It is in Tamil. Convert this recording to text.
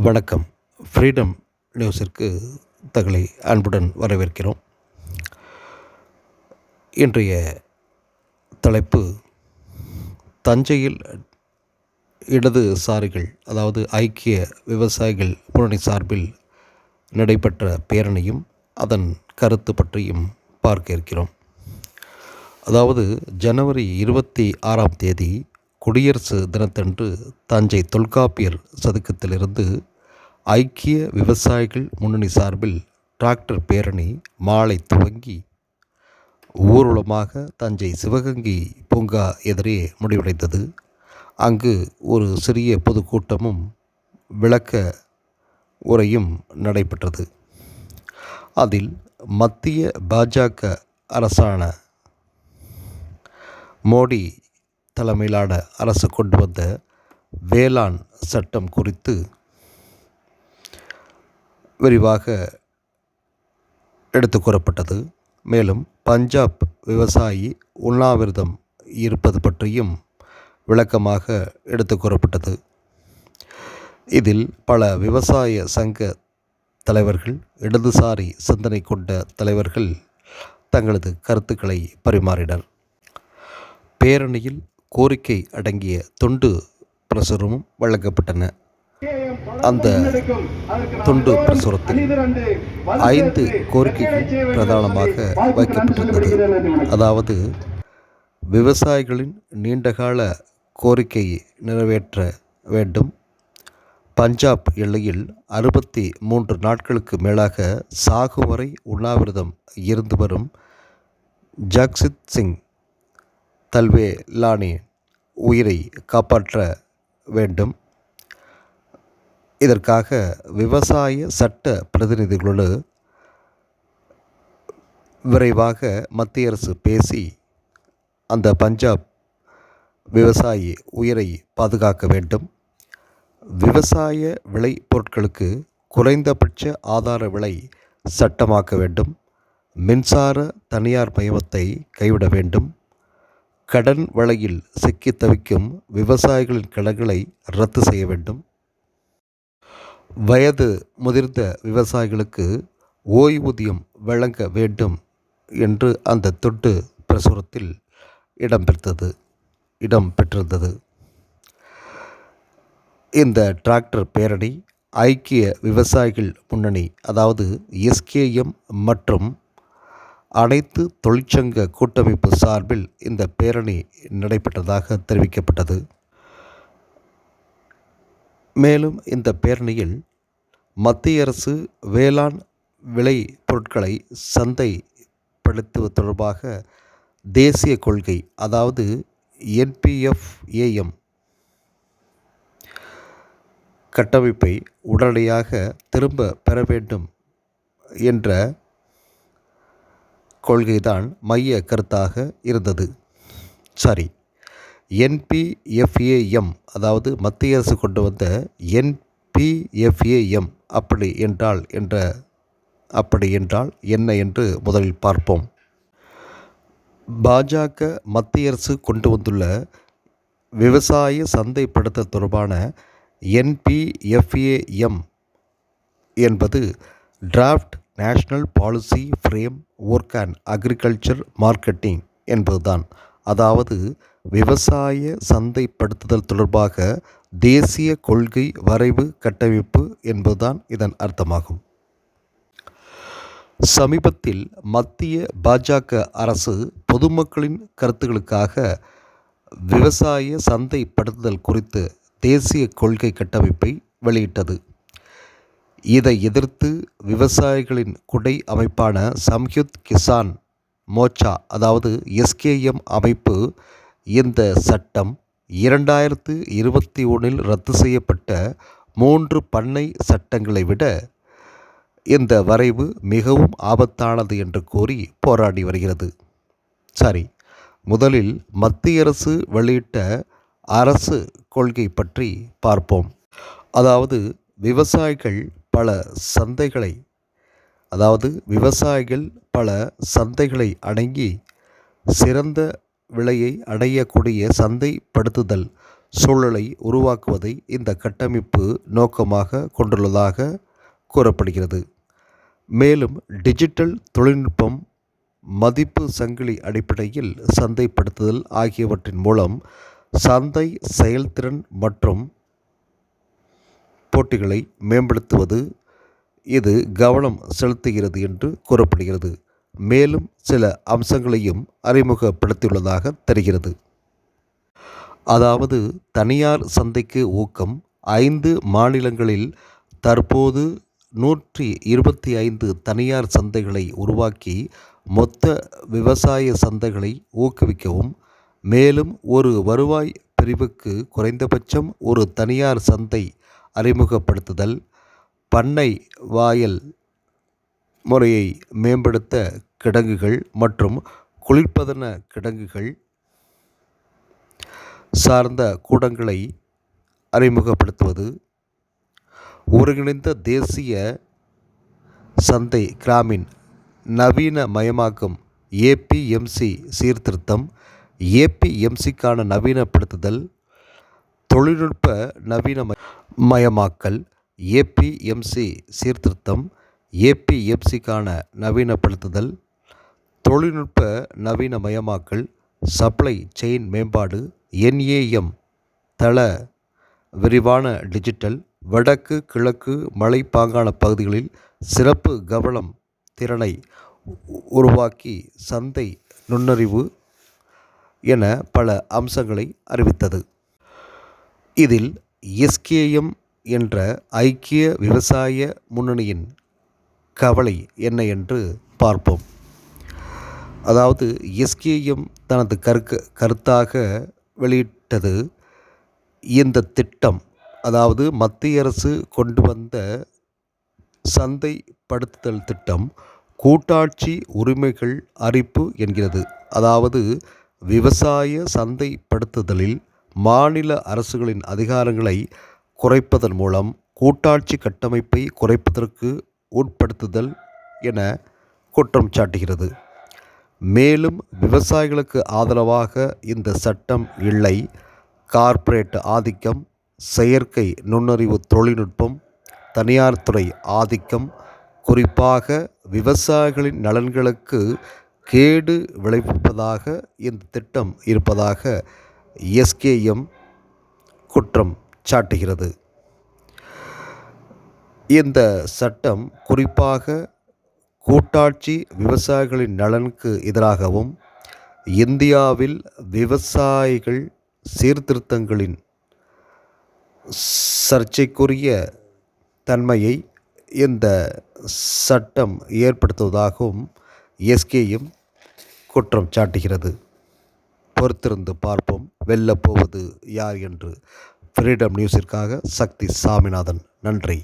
வணக்கம். ஃப்ரீடம் நியூஸிற்கு தங்களை அன்புடன் வரவேற்கிறோம். இன்றைய தலைப்பு, தஞ்சையில் இடதுசாரிகள் அதாவது ஐக்கிய விவசாயிகள் முன்னணி சார்பில் நடைபெற்ற பேரணியும் அதன் கருத்து பற்றியும் பார்க்க இருக்கிறோம். அதாவது ஜனவரி 26ஆம் தேதி குடியரசு தினத்தன்று தஞ்சை தொல்காப்பியர் சதுக்கத்திலிருந்து ஐக்கிய விவசாயிகள் முன்னணி சார்பில் டிராக்டர் பேரணி மாலை துவங்கி ஊர்வலமாக தஞ்சை சிவகங்கை பூங்கா எதிரே முடிவடைந்தது. அங்கு ஒரு சிறிய பொதுக்கூட்டமும் விளக்க உரையும் நடைபெற்றது. அதில் மத்திய பாஜக அரசான மோடி தலைமையிலான அரசு கொண்டு வந்த வேளாண் சட்டம் குறித்து விரிவாக எடுத்து கூறப்பட்டது. மேலும் பஞ்சாப் விவசாயி உண்ணாவிரதம் இருப்பது பற்றியும் விளக்கமாக எடுத்து கூறப்பட்டது. இதில் பல விவசாய சங்க தலைவர்கள், இடதுசாரி சிந்தனை கொண்ட தலைவர்கள் தங்களது கருத்துக்களை பரிமாறினர். பேரணியில் கோரிக்கை அடங்கிய துண்டு பிரசுரமும் வழங்கப்பட்டன. அந்த துண்டு பிரசுரத்தில் 5 கோரிக்கைகள் பிரதானமாக வைக்கப்பட்டிருந்தது. அதாவது, விவசாயிகளின் நீண்டகால கோரிக்கையை நிறைவேற்ற வேண்டும், பஞ்சாப் எல்லையில் 63 நாட்களுக்கு மேலாக சாகுவரை உண்ணாவிரதம் இருந்து வரும் ஜக்சித் சிங் தல்வேலானி உயிரை காப்பாற்ற வேண்டும், இதற்காக விவசாய சட்ட பிரதிநிதிகளோடு விரைவாக மத்திய அரசு பேசி அந்த பஞ்சாப் விவசாயி உயிரை பாதுகாக்க வேண்டும், விவசாய விளை பொருட்களுக்கு குறைந்தபட்ச ஆதார விலை சட்டமாக்க வேண்டும், மின்சார தனியார் மயத்தை கைவிட வேண்டும், கடன் வலையில் சிக்கி தவிக்கும் விவசாயிகளின் கடன்களை ரத்து செய்ய வேண்டும், வயது முதிர்ந்த விவசாயிகளுக்கு ஓய்வூதியம் வழங்க வேண்டும் என்று அந்த துண்டு பிரசுரத்தில் இடம்பெற்றிருந்தது. இந்த டிராக்டர் பேரணி ஐக்கிய விவசாயிகள் முன்னணி அதாவது எஸ்கேஎம் மற்றும் அனைத்து தொழிற்சங்க கூட்டமைப்பு சார்பில் இந்த பேரணி நடைபெற்றதாக தெரிவிக்கப்பட்டது. மேலும் இந்த பேரணியில் மத்திய அரசு வேளாண் விளை பொருட்களை சந்தைப்படுத்துவது தொடர்பாக தேசிய கொள்கை அதாவது NPFAM கட்டமைப்பை உடனடியாக திரும்ப பெற வேண்டும் என்ற கொள்கைதான் மைய கருத்தாக இருந்தது. NPFAM அதாவது மத்திய அரசு கொண்டு வந்த NPFAM அப்படி என்றால் என்ன என்று முதலில் பார்ப்போம். பாஜக மத்திய அரசு கொண்டு வந்துள்ள விவசாய சந்தைப்படுத்தல் தொடர்பான NPFAM என்பது draft national policy frame work and agriculture marketing என்பதுதான். அதாவது விவசாய சந்தைப்படுத்துதல் தொடர்பாக தேசிய கொள்கை வரைவு கட்டமைப்பு என்பதுதான் இதன் அர்த்தமாகும். சமீபத்தில் மத்திய பாஜக அரசு பொதுமக்களின் கருத்துக்களுக்காக விவசாய சந்தைப்படுத்துதல் குறித்து தேசிய கொள்கை கட்டமைப்பை வெளியிட்டது. இதை எதிர்த்து விவசாயிகளின் குடை அமைப்பான சம்யுக்த் கிசான் மோர்ச்சா அதாவது SKM அமைப்பு இந்த சட்டம் 2021 ரத்து செய்யப்பட்ட 3 பண்ணை சட்டங்களை விட இந்த வரைவு மிகவும் ஆபத்தானது என்று கூறி போராடி வருகிறது. முதலில் மத்திய அரசு வெளியிட்ட அரசு கொள்கை பற்றி பார்ப்போம். அதாவது விவசாயிகள் பல சந்தைகளை அடங்கி சிறந்த விலையை அடையக்கூடிய சந்தைப்படுத்துதல் சூழலை உருவாக்குவதை இந்த கட்டமைப்பு நோக்கமாக கொண்டுள்ளதாக கூறப்படுகிறது. மேலும் டிஜிட்டல் தொழில்நுட்பம், மதிப்பு சங்கிலி அடிப்படையில் சந்தைப்படுத்துதல் ஆகியவற்றின் மூலம் சந்தை செயல்திறன் மற்றும் போட்டிகளை மேம்படுத்துவது இது கவனம் செலுத்துகிறது என்று கூறப்படுகிறது. மேலும் சில அம்சங்களையும் அறிமுகப்படுத்தியுள்ளதாக தெரிகிறது. அதாவது தனியார் சந்தைக்கு ஊக்கம். 5 மாநிலங்களில் தற்போது 125 தனியார் சந்தைகளை உருவாக்கி மொத்த விவசாய சந்தைகளை ஊக்குவிக்கவும், மேலும் ஒரு வருவாய் பிரிவுக்கு குறைந்தபட்சம் ஒரு தனியார் சந்தை அறிமுகப்படுத்துதல், பண்ணை வாயில் முறையை மேம்படுத்த கிடங்குகள் மற்றும் குளிர்பதன கிடங்குகள் சார்ந்த கூடங்களை அறிமுகப்படுத்துவது, ஒருங்கிணைந்த தேசிய சந்தை கிராமின் நவீனமயமாக்கம், ஏபிஎம்சி சீர்திருத்தம், ஏபிஎம்சிக்கான நவீனப்படுத்துதல், தொழில்நுட்ப நவீனமயமாக்கல், ஏபிஎம்சி சீர்திருத்தம், ஏபிஎம்சிக்கான நவீனப்படுத்துதல், தொழில்நுட்ப நவீனமயமாக்கல், சப்ளை செயின் மேம்பாடு, என்ஏஎம் தள விரிவான டிஜிட்டல், வடக்கு கிழக்கு மலைப்பாங்கான பகுதிகளில் சிறப்பு கவனம் திறனை உருவாக்கி சந்தை நுண்ணறிவு என பல அம்சங்களை அறிவித்தது. இதில் எஸ்கேஎம் என்ற ஐக்கிய விவசாய முன்னணியின் கவலை என்ன என்று பார்ப்போம். அதாவது எஸ்கேஎம் தனது கருத்தாக வெளியிட்டது, இந்த திட்டம், அதாவது மத்திய அரசு கொண்டு வந்த சந்தைப்படுத்துதல் திட்டம் கூட்டாட்சி உரிமைகள் அரிப்பு என்கிறது. அதாவது விவசாய சந்தைப்படுத்துதலில் மாநில அரசுகளின் அதிகாரங்களை குறைப்பதன் மூலம் கூட்டாட்சி கட்டமைப்பை குறைப்பதற்கு உட்படுத்துதல் என குற்றம் சாட்டுகிறது. மேலும் விவசாயிகளுக்கு ஆதரவாக இந்த சட்டம் இல்லை, கார்ப்பரேட் ஆதிக்கம், செயற்கை நுண்ணறிவு தொழில்நுட்பம், தனியார் துறை ஆதிக்கம், குறிப்பாக விவசாயிகளின் நலன்களுக்கு கேடு விளைவிப்பதாக இந்த திட்டம் இருப்பதாக எஸ்கேஎம் குற்றம் சாட்டுகிறது. இந்த சட்டம் குறிப்பாக கூட்டாட்சி விவசாயிகளின் நலனுக்கு எதிராகவும், இந்தியாவில் விவசாயிகள் சீர்திருத்தங்களின் சர்ச்சைக்குரிய தன்மையை இந்த சட்டம் ஏற்படுத்துவதாகவும் எஸ்கேஎம் குற்றம் சாட்டுகிறது. பொறுத்திருந்து பார்ப்போம் வெல்லப்போவது யார் என்று. ஃப்ரீடம் நியூஸிற்காக சக்தி சாமிநாதன். நன்றி.